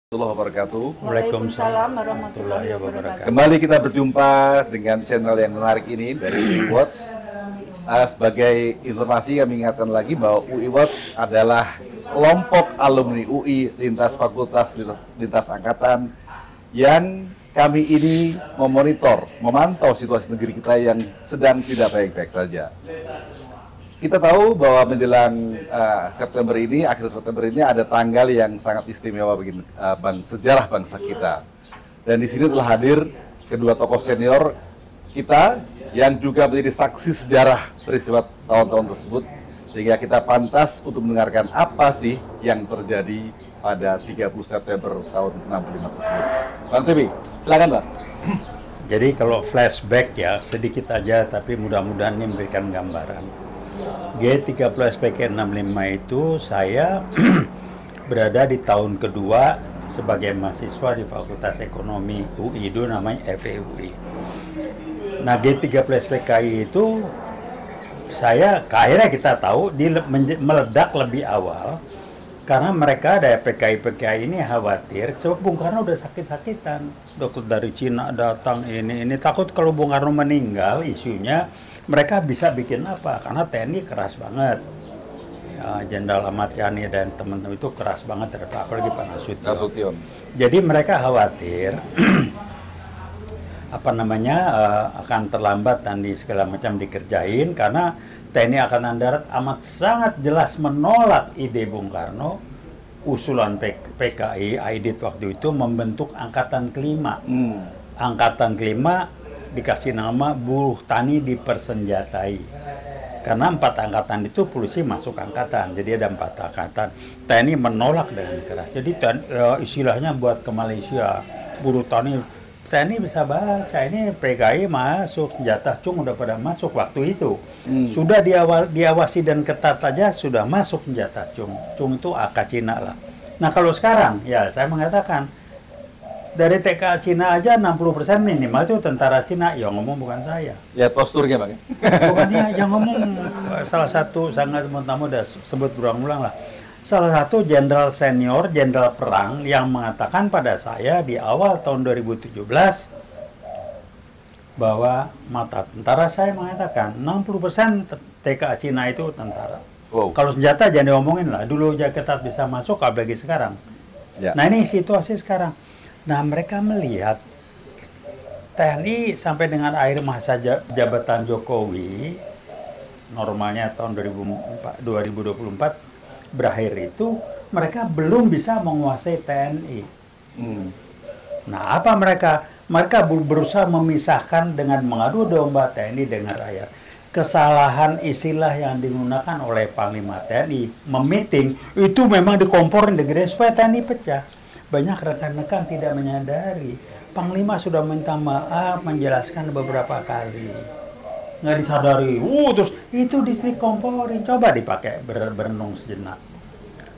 Warahmatullahi wabarakatuh. Waalaikumsalam warahmatullahi wabarakatuh. Kembali kita berjumpa dengan channel yang menarik ini dari UI Watch. Sebagai informasi kami ingatkan lagi bahwa UI Watch adalah kelompok alumni UI lintas fakultas, lintas angkatan yang kami ini memantau situasi negeri kita yang sedang tidak baik-baik saja. Kita tahu bahwa menjelang September ini, akhir September ini ada tanggal yang sangat istimewa bagi sejarah bangsa kita. Dan di sini telah hadir kedua tokoh senior kita yang juga menjadi saksi sejarah peristiwa tahun-tahun tersebut, sehingga kita pantas untuk mendengarkan apa sih yang terjadi pada 30 September tahun 65 tersebut. Bang Tibi, silakan Bang. Jadi kalau flashback ya sedikit aja, tapi mudah-mudahan ini memberikan gambaran. G30 SPK 65 itu saya berada di tahun kedua sebagai mahasiswa di Fakultas Ekonomi UI, itu namanya FEUI. Nah, G30 SPKI itu akhirnya kita tahu meledak lebih awal karena mereka ada PKI ini khawatir sebab Bung Karno udah sakit-sakitan. Dokter dari Cina datang ini takut kalau Bung Karno meninggal, isunya mereka bisa bikin apa? Karena TNI keras banget. Jenderal Ahmad Yani dan teman-teman itu keras banget terhadap apalagi Pak Nasution. Jadi mereka khawatir akan terlambat dan segala macam dikerjain karena TNI Angkatan Darat amat sangat jelas menolak ide Bung Karno, usulan PKI Aidit waktu itu membentuk Angkatan Kelima. Angkatan Kelima dikasih nama Buruh Tani Dipersenjatai. Karena 4 angkatan itu polisi masuk angkatan, jadi ada 4 angkatan. TNI menolak dengan keras. Jadi istilahnya buat ke Malaysia, buruh tani, TNI bisa baca, ini PKI masuk, senjata cung udah pada masuk waktu itu. Sudah diawasi dan ketat aja sudah masuk senjata cung. Cung itu AK Cina lah. Nah kalau sekarang, ya saya mengatakan, dari TK Cina aja 60% minimal itu tentara Cina, yang ngomong bukan saya. Lihat posturnya Bang. Bukannya yang ngomong salah satu, sangat tamu udah sebut berulang-ulang lah. Salah satu jenderal senior, jenderal perang yang mengatakan pada saya di awal tahun 2017 bahwa mata tentara saya mengatakan 60% TK Cina itu tentara. Wow. Kalau senjata jangan diomongin lah, dulu aja ketat bisa masuk, apalagi sekarang. Ya. Nah ini situasi sekarang. Nah mereka melihat TNI sampai dengan akhir masa jabatan Jokowi, normalnya tahun 2024 berakhir itu, mereka belum bisa menguasai TNI. Nah apa mereka? Mereka berusaha memisahkan dengan mengadu domba TNI dengan rakyat. Kesalahan istilah yang digunakan oleh Panglima TNI, meeting, itu memang dikomporin dengan supaya TNI pecah. Banyak rekan-rekan tidak menyadari. Panglima sudah minta maaf, menjelaskan beberapa kali. Nggak disadari. Terus itu dikomporin. Coba dipakai berenung sejenak.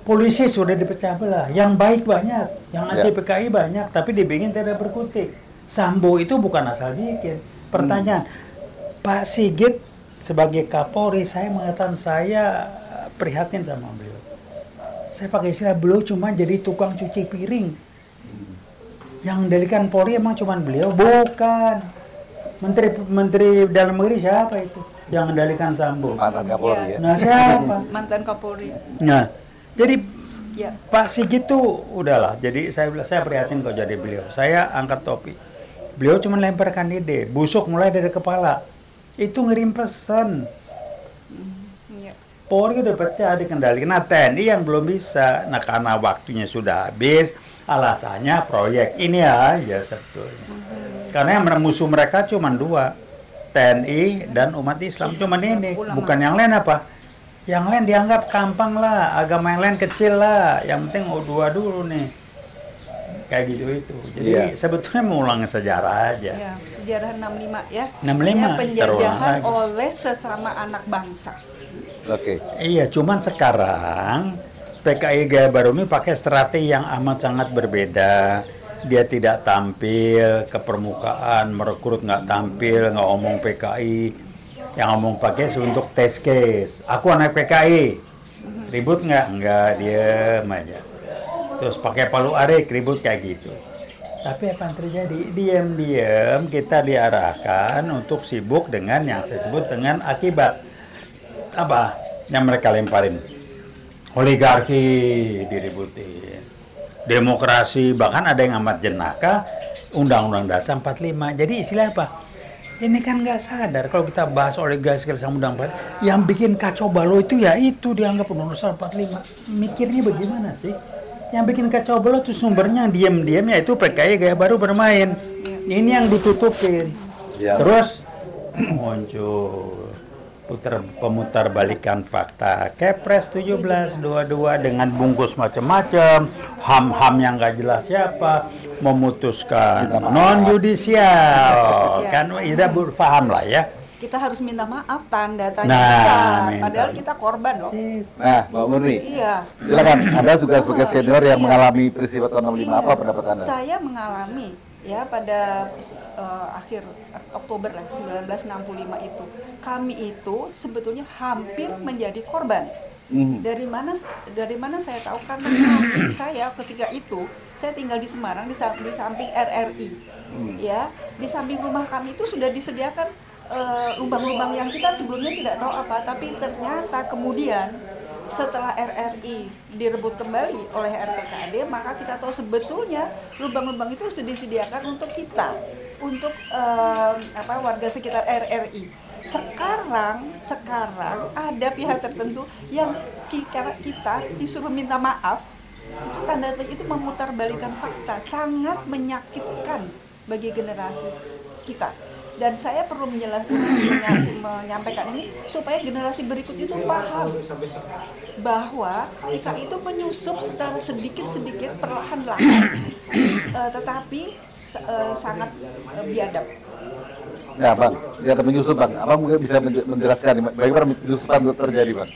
Polisi sudah dipecah belah. Yang baik banyak. Yang anti PKI banyak. Tapi dibikin tidak berkutik. Sambo itu bukan asal bikin. Pertanyaan. Pak Sigit sebagai Kapolri, saya mengatakan saya prihatin sama beliau. Saya pakai istilah beliau cuma jadi tukang cuci piring. Yang mengendalikan Polri emang cuma beliau? Bukan. Menteri Dalam Negeri siapa itu? Yang mengendalikan Sambo. Mantan Kapolri ya. Nah siapa? Mantan Kapolri. Nah, jadi Pak Sigit tuh udahlah. Jadi saya prihatin kok jadi beliau. Saya angkat topi. Beliau cuma lemparkan ide. Busuk mulai dari kepala. Itu ngirim pesan. Polri udah pecah dikendalikan. Nah TNI yang belum bisa. Nah karena waktunya sudah habis, alasannya proyek ini aja sebetulnya. Karena yang musuh mereka cuma 2, TNI dan umat Islam. Cuma ini, bukan yang lain apa? Yang lain dianggap gampang lah, agama yang lain kecil lah. Yang penting O2 dulu nih. Kayak gitu itu. Jadi sebetulnya mengulang sejarah aja. Ya, sejarah 65 ya. 65 penjajahan oleh sesama anak bangsa. Oke. Iya, cuman sekarang PKI Gaya Baru ini pakai strategi yang amat sangat berbeda. Dia tidak tampil ke permukaan, merekrut nggak tampil, nggak ngomong PKI. Yang ngomong pakai untuk test case. Aku anak PKI. Ribut nggak? Nggak, diem aja. terus pakai palu arik, ribut kayak gitu. Tapi apa yang terjadi? Diam-diam kita diarahkan untuk sibuk dengan yang saya sebut dengan akibat. Apa yang mereka lemparin? Oligarki diributin. Demokrasi, bahkan ada yang amat jenaka, Undang-Undang Dasar 45. Jadi istilah apa? Ini kan nggak sadar kalau kita bahas oligarki sama Undang-Undang, yang bikin kacau balau itu ya itu dianggap Undang-Undang 45. Mikirnya bagaimana sih? Yang bikin kacau balau itu sumbernya diam-diam yaitu PKI gaya baru bermain. Ini yang ditutupin. Ya. Terus muncul pemutar balikan fakta. Kepres 1722 dengan bungkus macam-macam, ham-ham yang nggak jelas siapa, memutuskan non yudisial. Kan tidak paham lah ya. Kita harus minta maaf, tanda besar. Padahal kita korban loh. Nah, Mbak Murni. Iya. Silakan, Anda juga sebagai senior yang mengalami peristiwa tahun 65, apa pendapat Anda? Saya mengalami ya pada akhir Oktober 1965 itu. Kami itu sebetulnya hampir menjadi korban. Dari mana saya tahu? Karena saya ketika itu saya tinggal di Semarang di samping RRI. Ya, di samping rumah kami itu sudah disediakan lubang-lubang yang kita sebelumnya tidak tahu apa, tapi ternyata kemudian setelah RRI direbut kembali oleh RPKAD, maka kita tahu sebetulnya lubang-lubang itu sudah disediakan untuk kita, untuk warga sekitar RRI. Sekarang ada pihak tertentu yang kita disuruh minta maaf. Itu tanda itu memutarbalikkan fakta, sangat menyakitkan bagi generasi kita. Dan saya perlu menyampaikan ini supaya generasi berikut itu paham bahwa PKI itu menyusup secara sedikit-sedikit, perlahan-lahan, tetapi sangat biadab. Ya Bang, biadab menyusup Bang. Abang mungkin bisa menjelaskan bagaimana penyusupan itu terjadi Bang?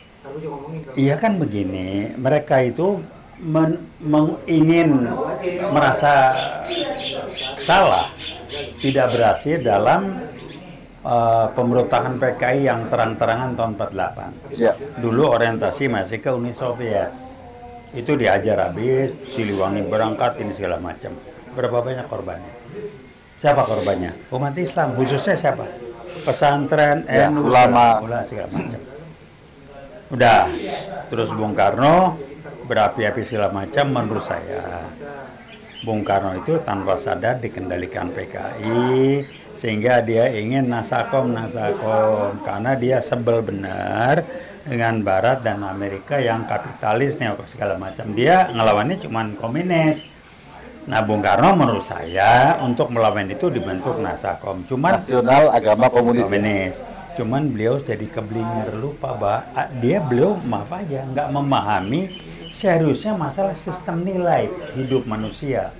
Iya kan begini, mereka itu ingin merasa salah, tidak berhasil dalam pemberontakan PKI yang terang-terangan tahun 48. Ya. Dulu orientasi masih ke Uni Soviet. Itu diajar habis, Siliwangi berangkat, ini segala macam. Berapa banyak korbannya? Siapa korbannya? Umat Islam, khususnya siapa? Pesantren, ya, ulama, segala macam. Udah, terus Bung Karno berapi-api segala macam. Menurut saya Bung Karno itu tanpa sadar dikendalikan PKI sehingga dia ingin nasakom karena dia sebel benar dengan Barat dan Amerika yang kapitalis segala macam. Dia ngelawannya cuma komunis. Nah, Bung Karno menurut saya untuk melawan itu dibentuk nasakom, cuman Nasional Agama Komunis. Cuman beliau jadi keblinger, lupa beliau maaf aja nggak memahami seriusnya masalah sistem nilai hidup manusia.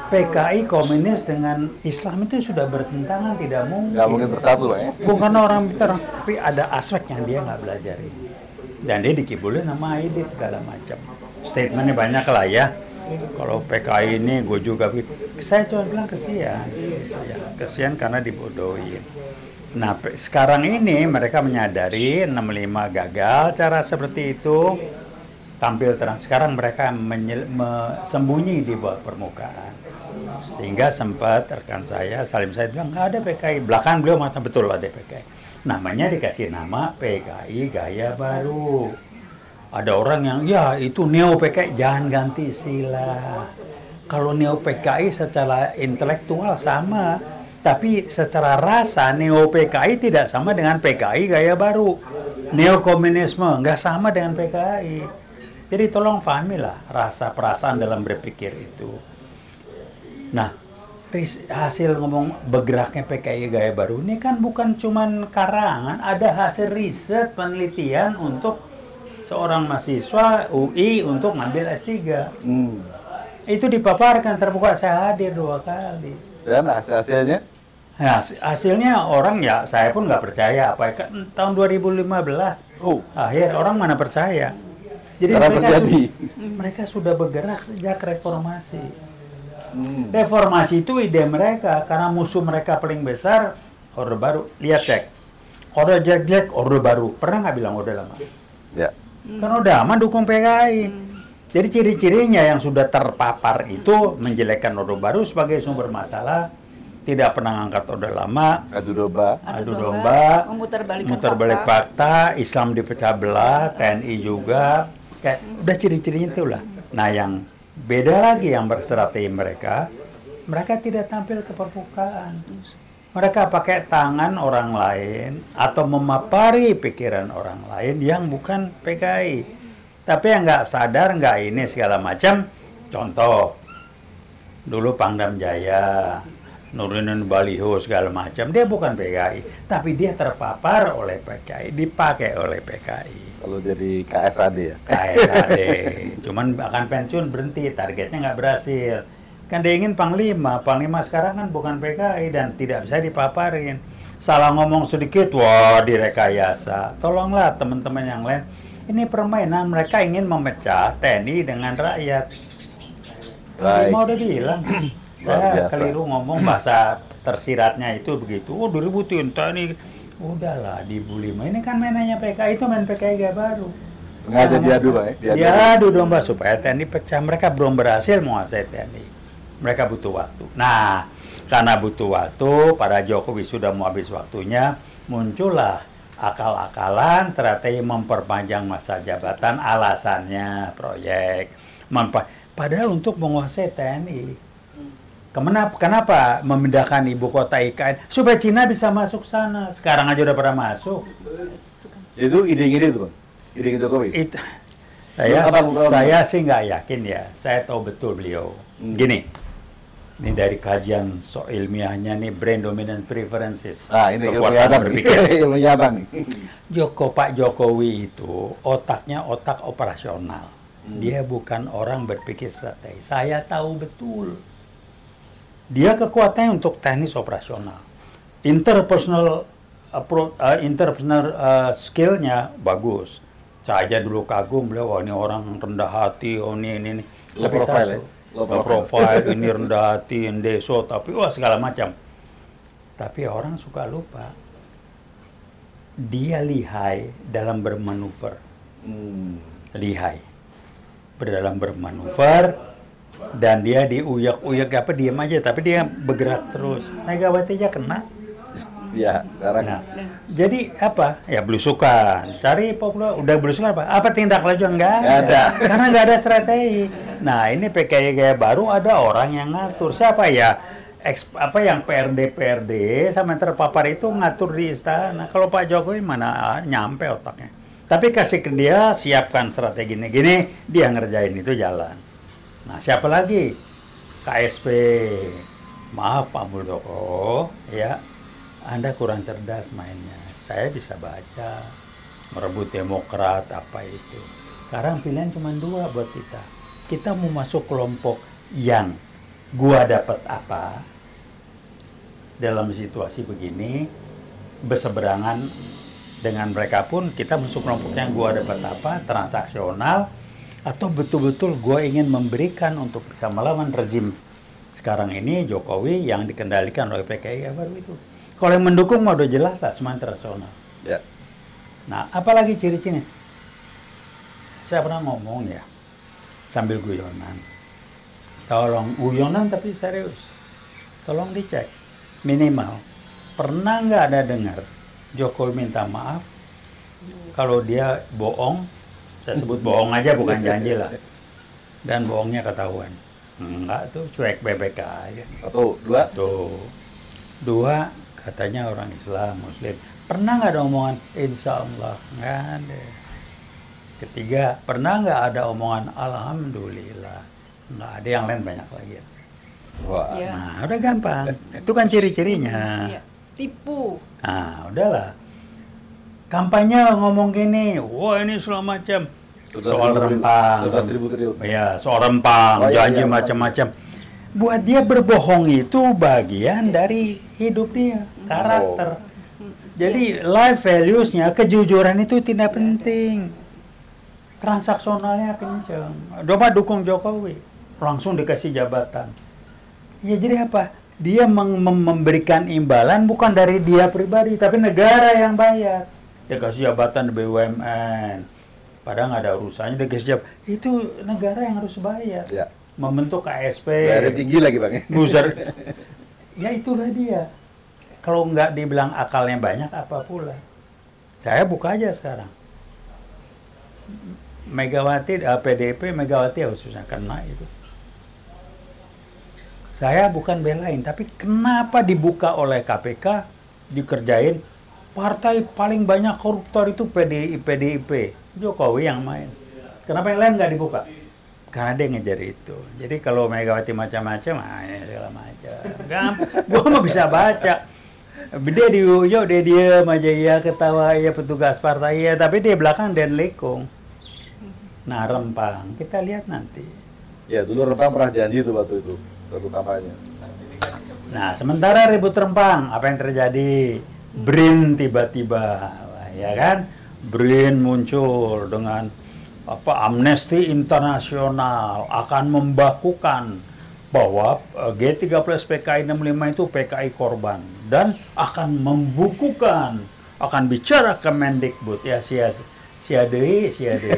PKI komunis dengan Islam itu sudah bertentangan, tidak mungkin. Nggak mungkin bersatu, Pak ya. Bukan orang pintar, tapi ada aspek yang dia nggak belajar ini. Dan dia dikibulin sama Aidit segala macam. Statementnya banyak lah ya. Kalau PKI ini gue juga, saya cuma bilang kesian, kesian karena dibodohin. Nah, sekarang ini mereka menyadari 65 gagal cara seperti itu. Tampil terang. Sekarang mereka sembunyi di bawah permukaan. Sehingga sempat rekan saya, Salim Said bilang, nggak ada PKI. Belakang beliau mengatakan betul ada PKI. Namanya dikasih nama PKI Gaya Baru. Ada orang yang, ya itu Neo PKI, jangan ganti istilah. Kalau Neo PKI secara intelektual sama, tapi secara rasa Neo PKI tidak sama dengan PKI Gaya Baru. Neo komunisme nggak sama dengan PKI. Jadi tolong pahamilah rasa perasaan dalam berpikir itu. Nah, hasil ngomong bergeraknya PKI Gaya Baru ini kan bukan cuman karangan, ada hasil riset penelitian untuk seorang mahasiswa UI untuk ngambil S3. Itu dipaparkan terbuka, saya hadir 2 kali. Dan hasilnya? Nah, hasilnya orang ya, saya pun nggak percaya apa kan tahun 2015. Akhir orang mana percaya. Jadi mereka sudah bergerak sejak reformasi. Reformasi itu ide mereka karena musuh mereka paling besar Orde Baru. Lihat cek, Orde jelek, Orde Baru. Pernah nggak bilang Orde Lama? Ya. Kan Orde Lama dukung PKI. Jadi ciri-cirinya yang sudah terpapar itu menjelekkan Orde Baru sebagai sumber masalah, tidak pernah angkat Orde Lama, adu domba, memutar balik fakta, Islam dipecah belah, TNI juga, kayak udah ciri-cirinya itulah. Nah yang beda lagi yang berstrategi mereka tidak tampil ke permukaan. Mereka pakai tangan orang lain atau memapari pikiran orang lain yang bukan PKI. Tapi yang nggak sadar, nggak ini segala macam. Contoh, dulu Pangdam Jaya, nurunin baliho segala macam. Dia bukan PKI, tapi dia terpapar oleh PKI, dipakai oleh PKI. Kalau jadi KSAD ya? KSAD. Cuman akan pensiun berhenti, targetnya nggak berhasil. Kan dia ingin Panglima. Panglima sekarang kan bukan PKI dan tidak bisa dipaparin. Salah ngomong sedikit, wah direkayasa. Tolonglah teman-teman yang lain. Ini permainan, mereka ingin memecah TNI dengan rakyat. Panglima udah bilang, saya keliru ngomong bahasa tersiratnya itu begitu. Oh 2000 TNI, udahlah dibully. Ini kan mainannya PKI, itu main PKI gak baru. Sengaja diadu Pak ya? Diadu domba supaya TNI pecah. Mereka belum berhasil menguasai TNI. Mereka butuh waktu. Nah, karena butuh waktu, para Jokowi sudah mau habis waktunya, muncullah akal-akalan, strategi memperpanjang masa jabatan, alasannya proyek. Padahal untuk menguasai TNI. Kenapa memindahkan ibu kota IKN? Supaya Cina bisa masuk sana. Sekarang aja udah pernah masuk. Itu ide-ide itu, Bang? Ide Jokowi? Saya sih nggak yakin ya. Saya tahu betul beliau. Gini. Ini dari kajian ilmiahnya nih, brain dominant preferences. Nah, ini ilmiah nih. Pak Jokowi itu otaknya otak operasional. Dia bukan orang berpikir strategi. Saya tahu betul. Dia kekuatannya untuk teknis operasional. Interpersonal skill-nya bagus. Saya aja dulu kagum beliau, ini orang rendah hati, ini. Tapi profile ya? Low profile, ini rendah hati, deso, tapi wah segala macam. Tapi orang suka lupa. Dia lihai dalam bermanuver. Lihai. Dalam bermanuver, dan dia diuyak-uyak diam aja, tapi dia bergerak terus. Megawati aja kena. Ya, sekarang. Nah, jadi apa? Ya belusukan. Cari populer, udah belusukan apa? Apa tindak lanjut? Enggak ada. Karena nggak ada strategi. Nah, ini PKI gaya baru ada orang yang ngatur. Siapa ya? Yang PRD sama yang terpapar itu ngatur di istana. Kalau Pak Jokowi mana nyampe otaknya. Tapi kasih ke dia, siapkan strategi gini, dia ngerjain itu jalan. Nah, siapa lagi? KSP. Maaf Pak Muldoko, ya. Anda kurang cerdas mainnya. Saya bisa baca, merebut Demokrat, apa itu. Sekarang pilihan cuma dua buat kita. Kita mau masuk kelompok yang gua dapat apa dalam situasi begini, berseberangan dengan mereka pun kita masuk kelompok yang gua dapat apa, transaksional, atau betul-betul gua ingin memberikan untuk bisa melawan rezim sekarang ini Jokowi yang dikendalikan oleh PKI baru itu. Kalau yang mendukung mau udah jelas lah, semua internasional. Ya. Nah, apalagi ciri-cirinya? Saya pernah ngomong ya, sambil guyonan. Tolong guyonan tapi serius. Tolong dicek. Minimal. Pernah nggak ada dengar Jokowi minta maaf kalau dia bohong? Saya sebut bohong aja, bukan janji lah. Dan bohongnya ketahuan. Enggak tuh, cuek bebek aja. Satu, dua. Tuh. Dua, katanya orang Islam, Muslim. Pernah nggak ada omongan Insya Allah? Nggak ada. Ketiga, pernah nggak ada omongan Alhamdulillah? Nggak ada, yang lain banyak lagi. Wah. Ya. Nah, udah gampang. Itu kan ciri-cirinya. Ya. Tipu. Nah, udahlah. Kampanye ngomong gini, wah ini segala macam. Soal rempang. Ya, soal rempang, janji macam-macam. Buat dia berbohong itu bagian dari hidup dia, karakter. Jadi life values-nya, kejujuran itu tidak penting. Transaksionalnya kenceng. Coba dukung Jokowi, langsung dikasih jabatan. Ya jadi apa? Dia memberikan imbalan bukan dari dia pribadi, tapi negara yang bayar. Dia kasih jabatan di BUMN. Padahal nggak ada urusannya, dia siap. Itu negara yang harus bayar. Ya. Membentuk KSP. Bayarnya tinggi lagi Bang. Buzzer. Ya itulah dia. Kalau nggak dibilang akalnya banyak, apa pula. Saya buka aja sekarang. Megawati, PDIP, Megawati khususnya kena itu. Saya bukan belain, tapi kenapa dibuka oleh KPK, dikerjain, partai paling banyak koruptor itu PDIP, Jokowi yang main. Kenapa yang lain nggak dibuka? Karena dia ngejar itu. Jadi kalau Megawati macam-macam, segala macam. Gua mah bisa baca. Dia diuyuk, dia diem aja, ya ketawa, ya petugas partai, ya. Tapi dia belakang dan lekong. Nah, Rempang, kita lihat nanti. Ya, dulu Rempang pernah janji tuh waktu itu, waktu kampanye. Nah, sementara ribut Rempang, apa yang terjadi? BRIN tiba-tiba, ya kan? BRIN muncul dengan Amnesty Internasional akan membakukan bahwa G30 PKI 65 itu PKI korban dan akan membukukan, akan bicara ke Mendikbud ya siadei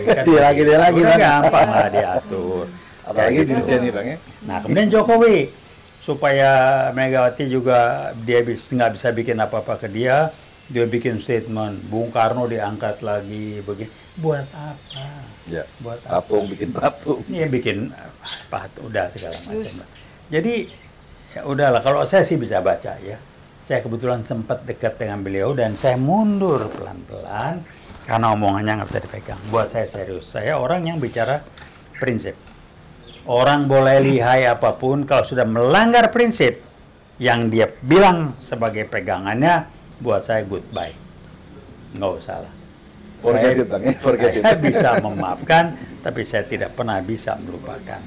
kan dia lagi udah gampang lah diatur. Apalagi dirjen nih Bang ya. Nah, kemudian Jokowi supaya Megawati juga dia nggak bisa bikin apa-apa ke dia bikin statement, Bung Karno diangkat lagi begini. Buat apa? Ya, buat patung, bikin patung. Iya, bikin patung, udah segala macam. Jadi ya udahlah, kalau saya sih bisa baca ya. Saya kebetulan sempat dekat dengan beliau dan saya mundur pelan-pelan karena omongannya nggak bisa dipegang. Buat saya serius, saya orang yang bicara prinsip. Orang boleh lihai apapun, kalau sudah melanggar prinsip yang dia bilang sebagai pegangannya, buat saya goodbye. Nggak usah lah. Saya bisa memaafkan, tapi saya tidak pernah bisa melupakan.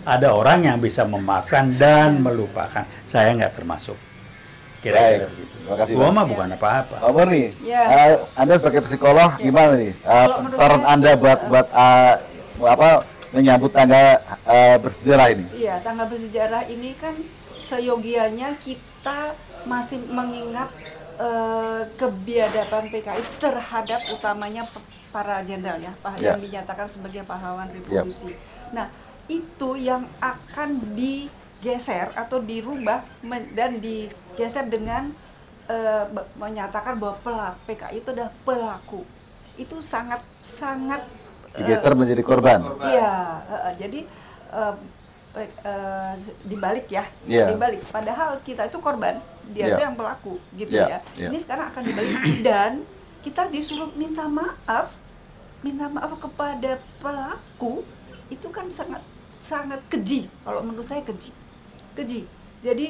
Ada orang yang bisa memaafkan dan melupakan. Saya nggak termasuk. Kira-kira begitu. Terima kasih. Gua mah bukan apa-apa. Pak Murni, Anda sebagai psikolog gimana nih? Saran Anda buat menyambut tanggal bersejarah ini? Iya, tanggal bersejarah ini kan seyogianya kita masih mengingat kebiadaban PKI terhadap utamanya para jenderal ya, yang dinyatakan sebagai pahlawan revolusi. Nah, itu yang akan digeser atau dirubah dan digeser dengan menyatakan bahwa PKI itu adalah pelaku. Itu sangat digeser menjadi korban. Iya, jadi dibalik ya, dibalik. Padahal kita itu korban, dia itu yang pelaku, gitu ya. Ini sekarang akan dibalik dan kita disuruh minta maaf kepada pelaku. Itu kan sangat keji. Kalau menurut saya keji. Jadi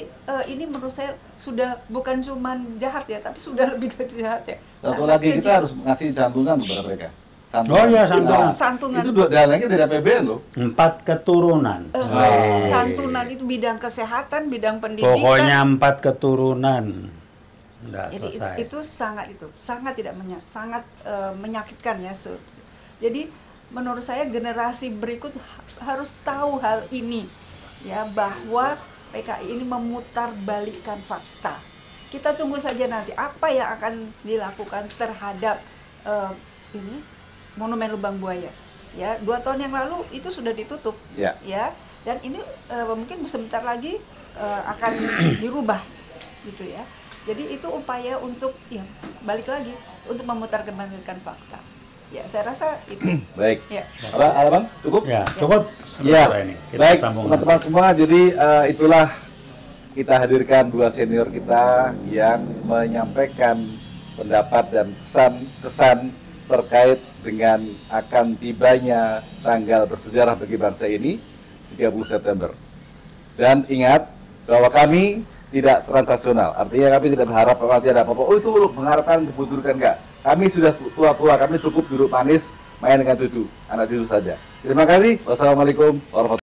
ini menurut saya sudah bukan cuma jahat ya, tapi sudah lebih dari jahat ya. Satu lagi keji. Kita harus ngasih santunan kepada mereka. Santunan. Oh iya, santunan. Itu dananya dari APBN loh. 4 keturunan. Santunan itu bidang kesehatan, bidang pendidikan. Pokoknya 4 keturunan. Udah selesai. Itu sangat tidak sangat menyakitkan ya. Jadi menurut saya generasi berikut harus tahu hal ini ya, bahwa PKI ini memutarbalikkan fakta. Kita tunggu saja nanti apa yang akan dilakukan terhadap ini Monumen Lubang Buaya ya. 2 tahun yang lalu itu sudah ditutup ya, dan ini mungkin sebentar lagi akan dirubah gitu ya. Jadi itu upaya untuk ya balik lagi untuk memutarbalikkan fakta ya. Saya rasa itu baik ya. Bang, cukup ya, cukup ya. Ini. Baik teman-teman semua, jadi itulah kita hadirkan 2 senior kita yang menyampaikan pendapat dan kesan terkait dengan akan tibanya tanggal bersejarah bagi bangsa ini 30 September. Dan ingat bahwa kami tidak transaksional, artinya kami tidak berharap kalau nanti ada apa-apa, oh itu loh mengharapkan kebutuhan, enggak. Kami sudah tua-tua, kami cukup duduk manis, main dengan cucu, anak cucu saja. Terima kasih. Wassalamualaikum warahmatullahi wabarakatuh.